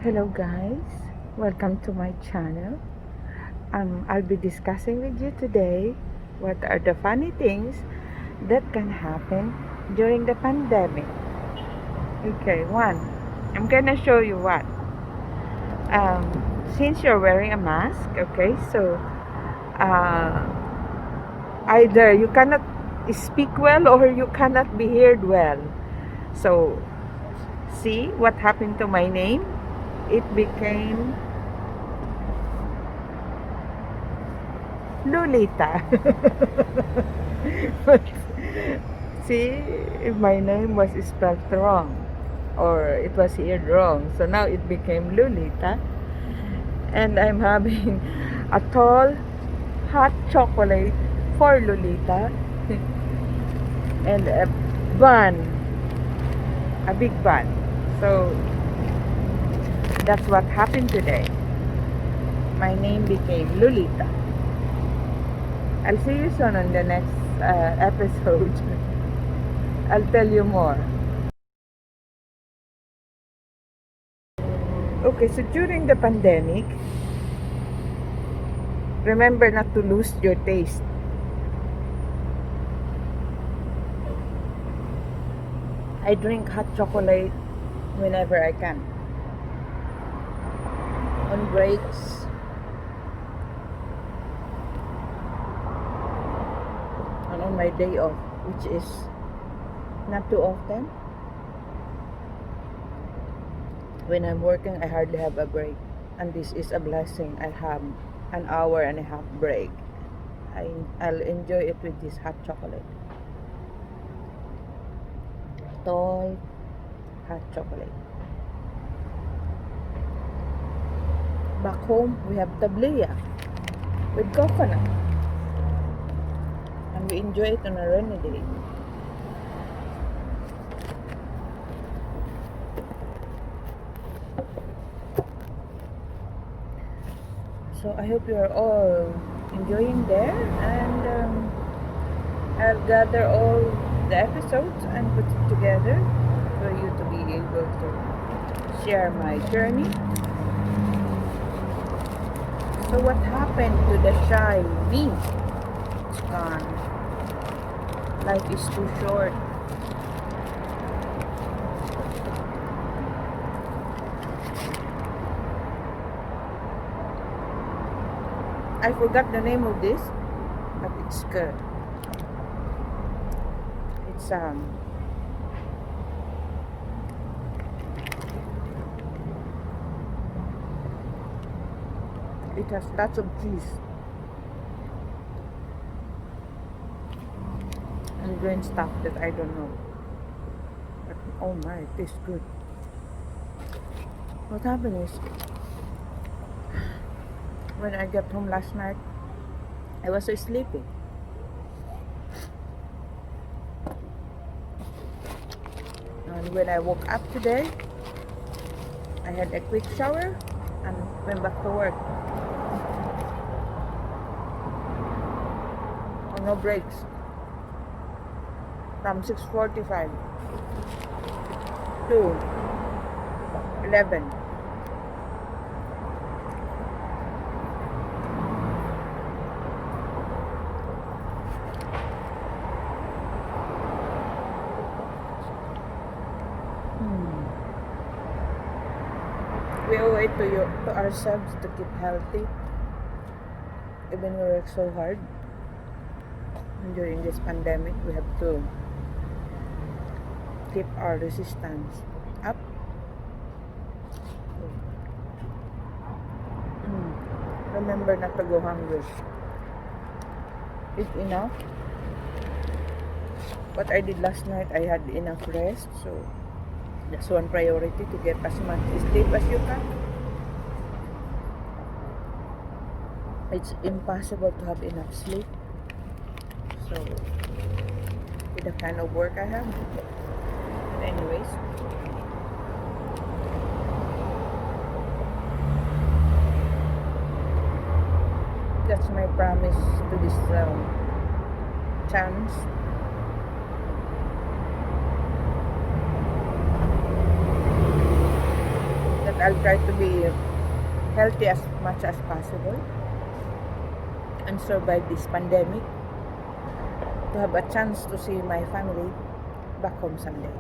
Hello guys, welcome to my channel. I'll be discussing with you today what are the funny things that can happen during the pandemic. Okay, one, I'm gonna show you what. Since you're wearing a mask, okay, so uh, either you cannot speak well or you cannot be heard well. So, see what happened to my name? It became Lolita. But see, if my name was spelled wrong or it was heard wrong, so now it became Lolita. And I'm having a tall hot chocolate for Lolita and a bun, a big bun. So that's what happened today. My name became Lolita. I'll see you soon on the next episode. I'll tell you more. Okay, so during the pandemic, remember not to lose your taste. I drink hot chocolate whenever I can. On breaks, and on my day off, which is not too often. When I'm working, I hardly have a break. And this is a blessing. I have an hour and a half break. I'll enjoy it with this hot chocolate. Tall hot chocolate. Back home, we have tablea with coconut. And we enjoy it on a rainy day. So I hope you are all enjoying there, and I'll gather all the episodes and put it together for you to be able to share my journey. So what happened to the shy me? It's gone. Life is too short. I forgot the name of this, but it's good. It's it has lots of cheese and green stuff that I don't know. But oh my, it tastes good. What happened is, when I got home last night, I was so sleepy. And when I woke up today, I had a quick shower and went back to work. Oh, no breaks. From 6:45 to 11. We owe it to ourselves to keep healthy, even we work so hard. And during this pandemic, we have to keep our resistance up. Remember not to go hungry. Eat enough. What I did last night, I had enough rest, so that's one priority, to get as much sleep as you can. It's impossible to have enough sleep. So, with the kind of work I have. But anyways, that's my promise to this chance. I'll try to be healthy as much as possible and survive this pandemic to have a chance to see my family back home someday.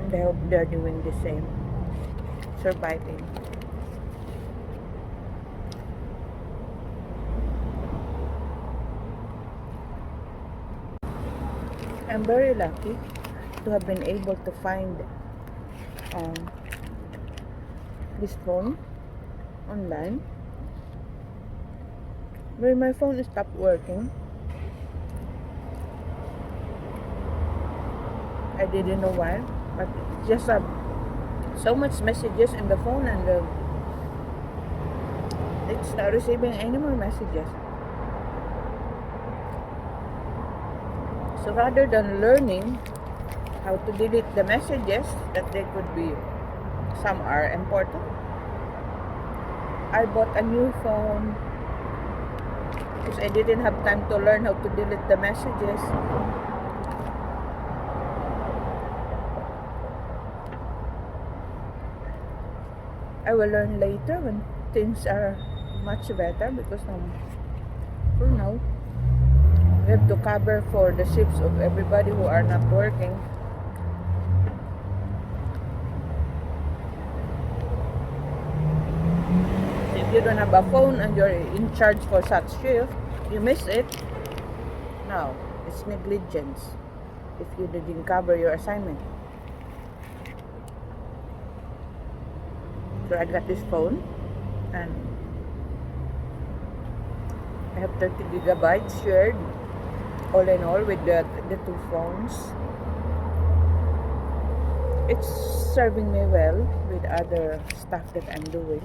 And I hope they're doing the same, surviving. I'm very lucky to have been able to find um, this phone online. When my phone stopped working, I didn't know why, but it's just so much messages in the phone, and it's not receiving any more messages. So rather than learning how to delete the messages that they could be, some are important, I bought a new phone because I didn't have time to learn how to delete the messages. I will learn later when things are much better, because for now we have to cover for the shifts of everybody who are not working. If you don't have a phone and you're in charge for such shift, you miss it. Now, it's negligence if you didn't cover your assignment. So I got this phone, and I have 30 gigabytes shared all in all with the two phones. It's serving me well with other stuff that I'm doing,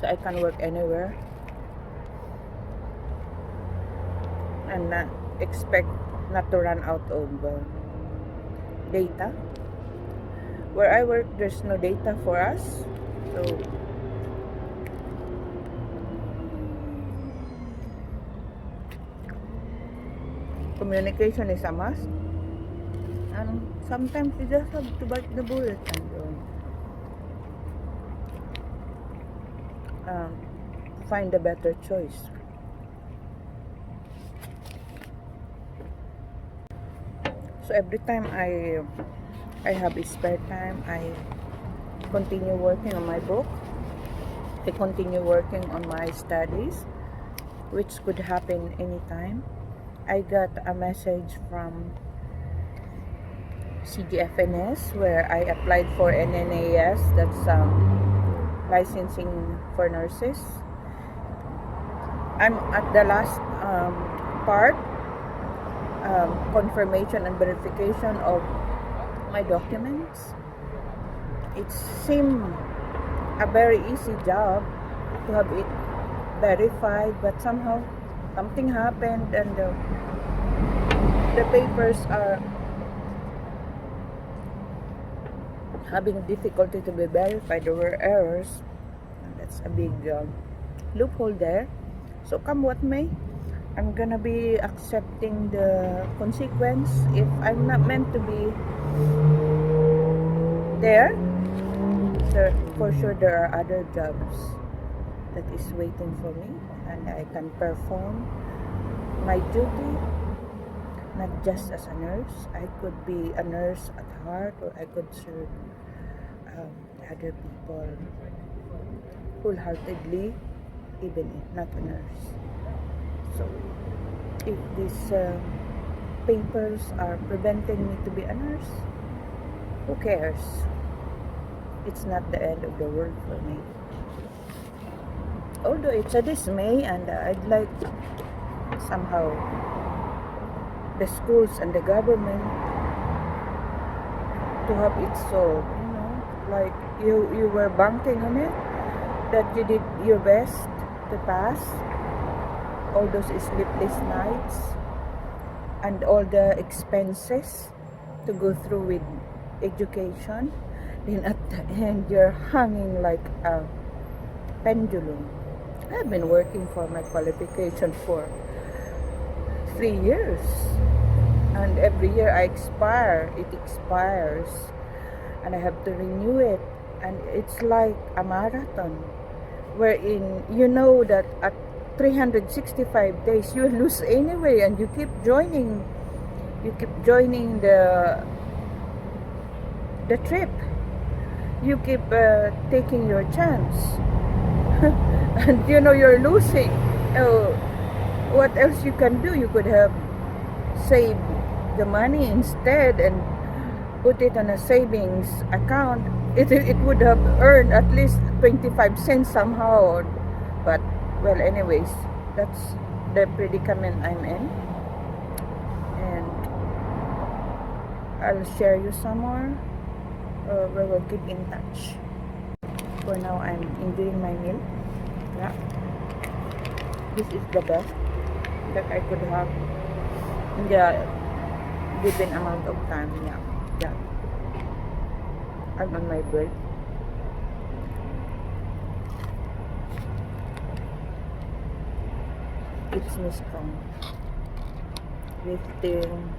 so I can work anywhere and not expect not to run out of data. Where I work, there's no data for us, so communication is a must. And sometimes you just have to bite the bullet and find a better choice. So every time I have a spare time, I continue working on my book. I continue working on my studies, which could happen anytime. I got a message from CGFNS where I applied for NNAS, that's licensing for nurses. I'm at the last part, confirmation and verification of my documents. It seemed a very easy job to have it verified, but somehow something happened and the papers are having difficulty to be verified. There were errors, and that's a big loophole there. So come what may, I'm gonna be accepting the consequence. If I'm not meant to be there, for sure there are other jobs that is waiting for me, and I can perform my duty not just as a nurse. I could be a nurse at heart, or I could serve other people wholeheartedly, even if not a nurse. So if these papers are preventing me to be a nurse, who cares? It's not the end of the world for me. Although it's a dismay, and I'd like somehow the schools and the government to have it solved, like you were banking on it, that you did your best to pass all those sleepless nights and all the expenses to go through with education, then at the end you're hanging like a pendulum. I've been working for my qualification for 3 years, And every year it expires, and I have to renew it. And it's like a marathon, wherein you know that at 365 days you lose anyway, and you keep joining the trip. You keep taking your chance. And you know you're losing. Oh, what else you can do? You could have saved the money instead and put it on a savings account. It would have earned at least 25 cents somehow. But well, anyways, that's the predicament I'm in, and I'll share you some more. We will keep in touch. For now, I'm enjoying my meal. Yeah, this is the best that I could have in the given amount of time. Yeah. I'm on my break. Keeps me strong. Lifting,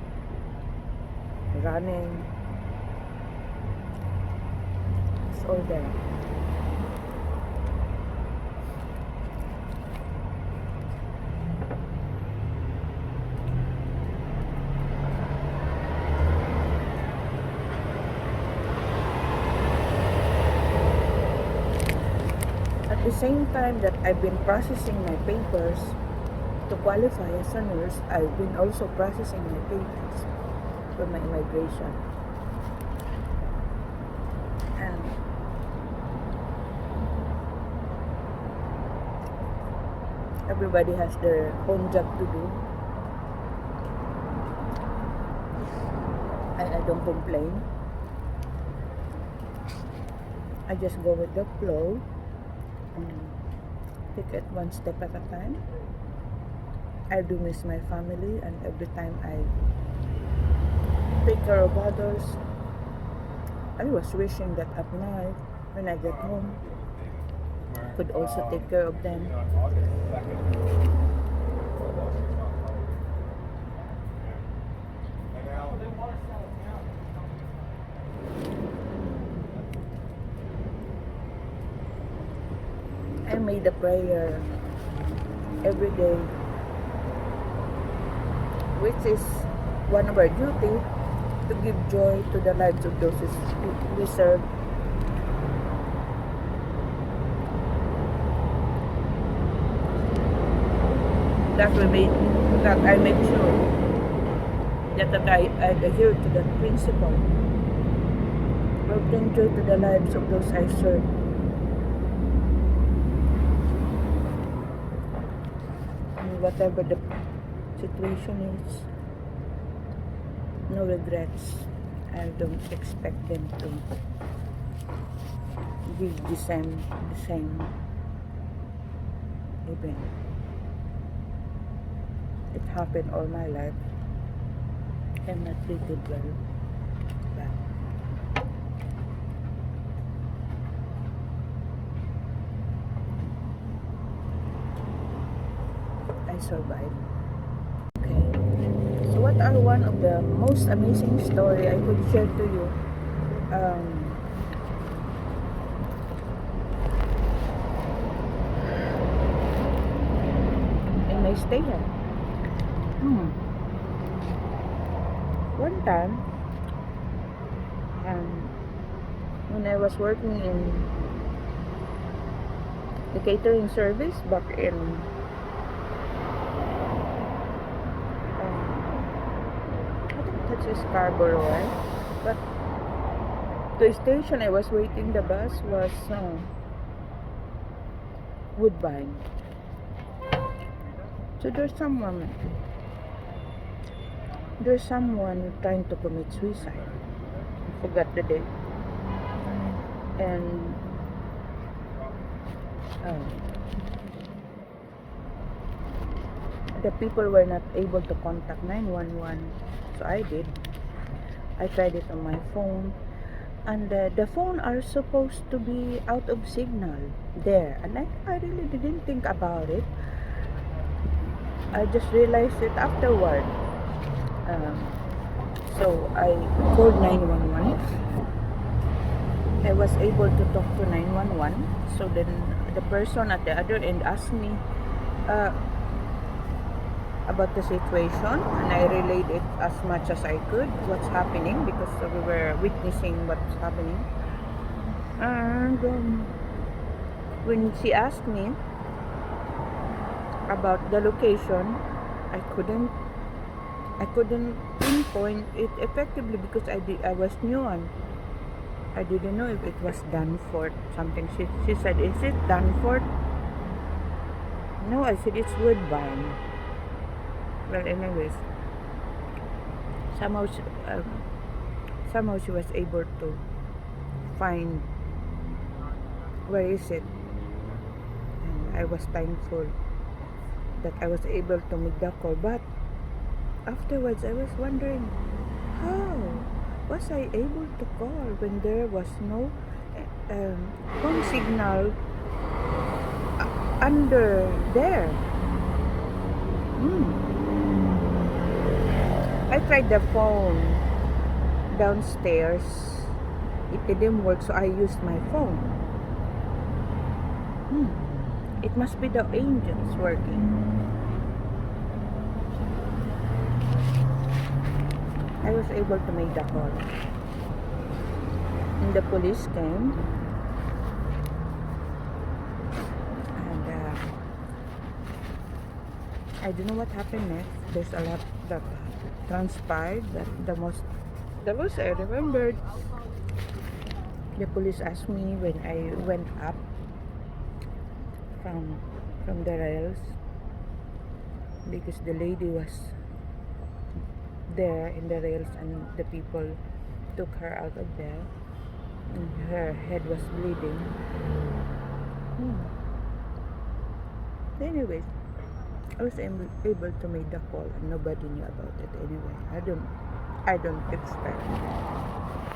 running, it's all there. At the same time that I've been processing my papers to qualify as a nurse, I've been also processing my papers for my immigration. And everybody has their own job to do. And I don't complain. I just go with the flow and take it one step at a time. I do miss my family, and every time I take care of others, I was wishing that at night when I get home I could also take care of them. I made a prayer every day, which is one of our duty, to give joy to the lives of those we serve. That I make sure that I adhere to that principle. Will bring joy to the lives of those I serve. And whatever the situation is, no regrets. I don't expect them to give the same event. It happened all my life. I'm not treated well, but I survived. Okay. So what are one of the most amazing story I could share to you? In my stay here. One time, when I was working in the catering service back in I think that's Scarborough, right? But the station I was waiting the bus was Woodbine. So there's someone trying to commit suicide. I forgot the date. And the people were not able to contact 911. So I did. I tried it on my phone. And the phone are supposed to be out of signal there. And I really didn't think about it. I just realized it afterward. So I called 911. I was able to talk to 911. So then the person at the other end asked me uh, about the situation, and I relayed it as much as I could, what's happening, because we were witnessing what's happening. And when she asked me about the location, I couldn't I couldn't pinpoint it effectively because I was new and I didn't know if it was Danforth something. She said, "Is it Danforth?" No, I said it's Woodbine. Well, anyways, somehow she, uh, somehow she was able to find where is it, and I was thankful that I was able to make the call. But afterwards, I was wondering, how was I able to call when there was no phone signal under there? I tried the phone downstairs. It didn't work, so I used my phone. It must be the angels working. I was able to make the call. And the police came. And I don't know what happened next. There's a lot that transpired. That the most I remembered. The police asked me when I went up from the rails, because the lady was there in the rails and the people took her out of there and her head was bleeding. Anyways, I was able to make the call and nobody knew about it anyway. I don't expect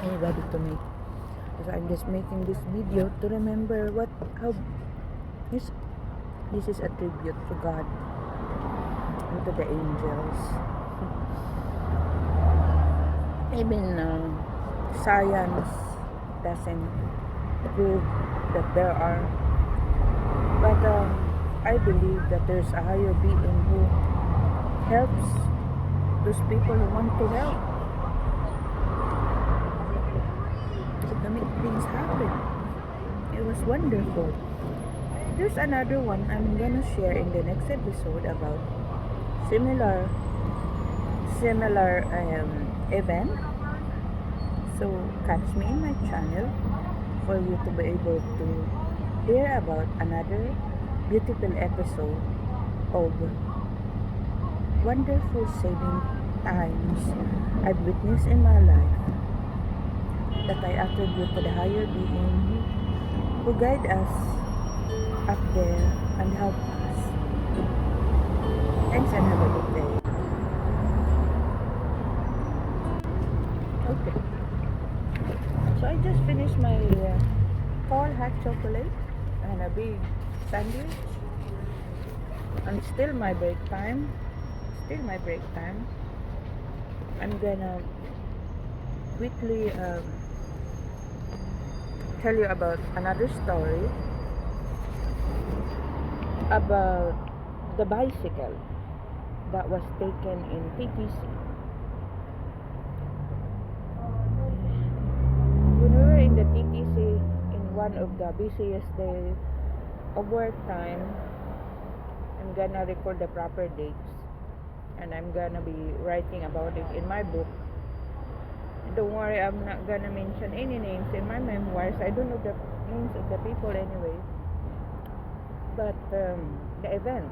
anybody to make, because I'm just making this video to remember how this is a tribute to God and to the angels. Even science doesn't prove that there are, but I believe that there's a higher being who helps those people who want to help, to make things happen. It was wonderful. There's another one I'm gonna share in the next episode about similar event. So catch me in my channel for you to be able to hear about another beautiful episode of wonderful saving times I've witnessed in my life, that I attribute to the higher being who guide us up there and help us. Thanks and have a good day. Okay. So I just finished my tall hot chocolate and a big sandwich. And still my break time. I'm gonna quickly tell you about another story about the bicycle that was taken in TTC. When we were in the TTC in one of the busiest days of work time, I'm gonna record the proper dates and I'm gonna be writing about it in my book. Don't worry, I'm not gonna mention any names in my memoirs. I don't know the names of the people anyway. But the event.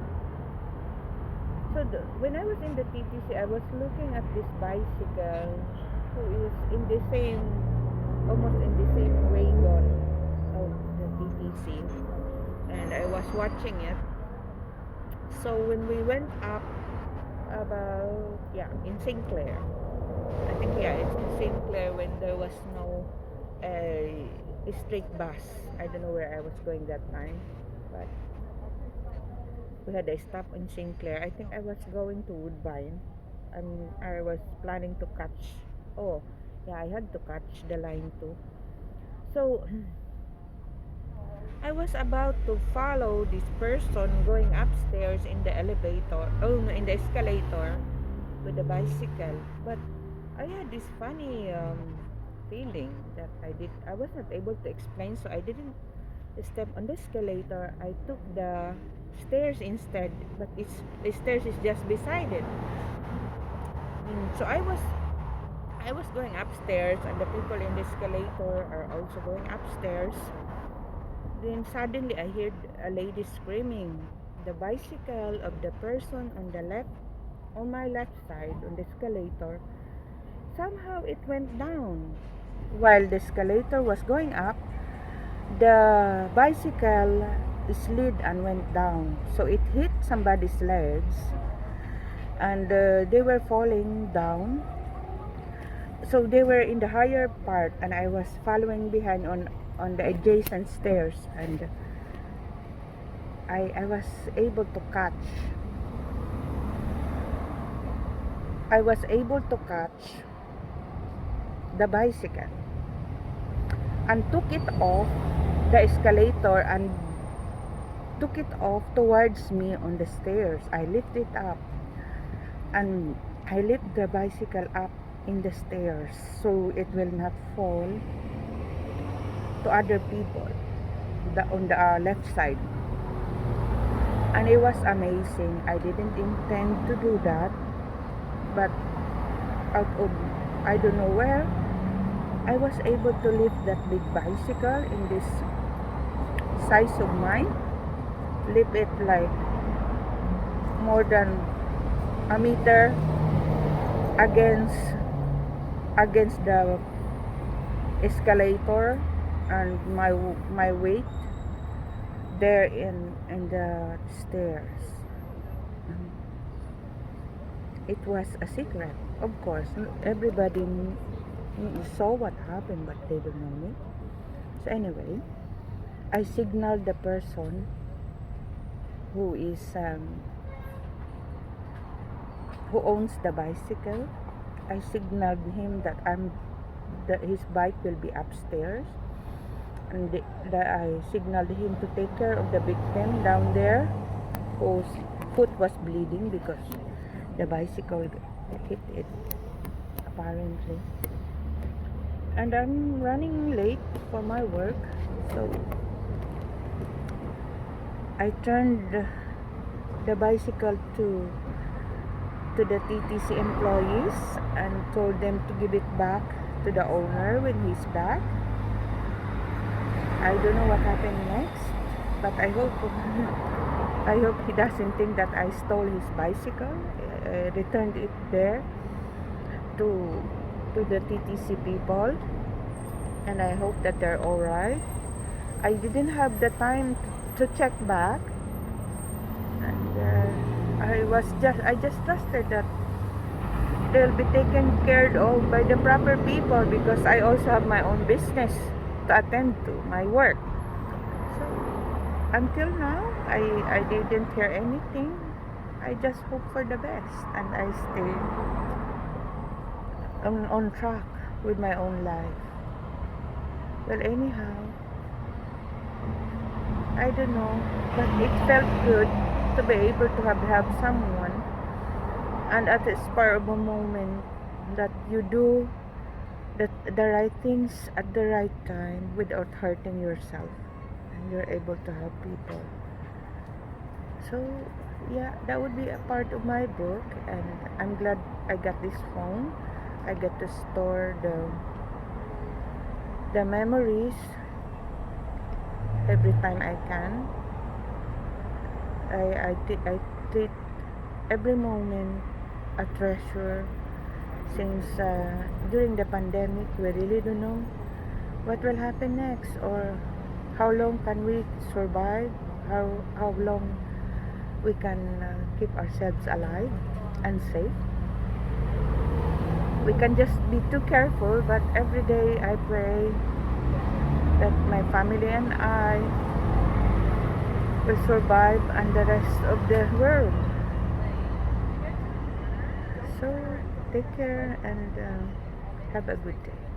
So when I was in the TTC, I was looking at this bicycle who is in the same, almost in the same wagon of the TTC, and I was watching it. So when we went up about, in Sinclair, I think, it's in Sinclair, when there was no street bus. I don't know where I was going that time, but we had a stop in Sinclair. I think I was going to Woodbine, and I was planning to catch Oh, yeah, I had to catch the line too. So I was about to follow this person going upstairs in the elevator, oh no, in the escalator with the bicycle. But I had this funny feeling that I was not able to explain, so I didn't step on the escalator. I took the stairs instead, but the stairs is just beside it. So I was going upstairs, and the people in the escalator are also going upstairs. Then suddenly I heard a lady screaming. The bicycle of the person on my left side on the escalator, somehow it went down. While the escalator was going up, the bicycle slid and went down. So it hit somebody's legs, and they were falling down. So they were in the higher part, and I was following behind on the adjacent stairs, and I was able to catch the bicycle and took it off the escalator and took it off towards me on the stairs. I lift it up, and I lift the bicycle up in the stairs so it will not fall to other people on the left side. And it was amazing. I didn't intend to do that, but out of I don't know where, I was able to lift that big bicycle in this size of mine, lift it like more than a meter against the escalator, and my weight there in the stairs. It was a secret, of course. Everybody saw what happened, but they don't know me. So anyway, I signaled the person who is who owns the bicycle. I signaled him that his bike will be upstairs, and I signaled him to take care of the victim down there, whose foot was bleeding because the bicycle hit it apparently. And I'm running late for my work, so I turned the bicycle to the TTC employees and told them to give it back to the owner when he's back. I don't know what happened next, but I hope I hope he doesn't think that I stole his bicycle. Returned it there to the TTC people, and I hope that they're all right. I didn't have the time to check back, and I just trusted that they'll be taken care of by the proper people, because I also have my own business to attend to, my work. So until now, I didn't hear anything. I just hope for the best, and I stay on track with my own life. Well, anyhow, I don't know, but it felt good to be able to have someone, and at the spur of a moment, that you do the right things at the right time without hurting yourself, and you're able to help people. So yeah, that would be a part of my book, and I'm glad I got this phone. I get to store the memories every time I can. I treat every moment a treasure, since during the pandemic we really don't know what will happen next, or how long can we survive, how long we can keep ourselves alive and safe. We can just be too careful, but every day I pray that my family and I will survive, and the rest of the world. So take care, and Have a good day.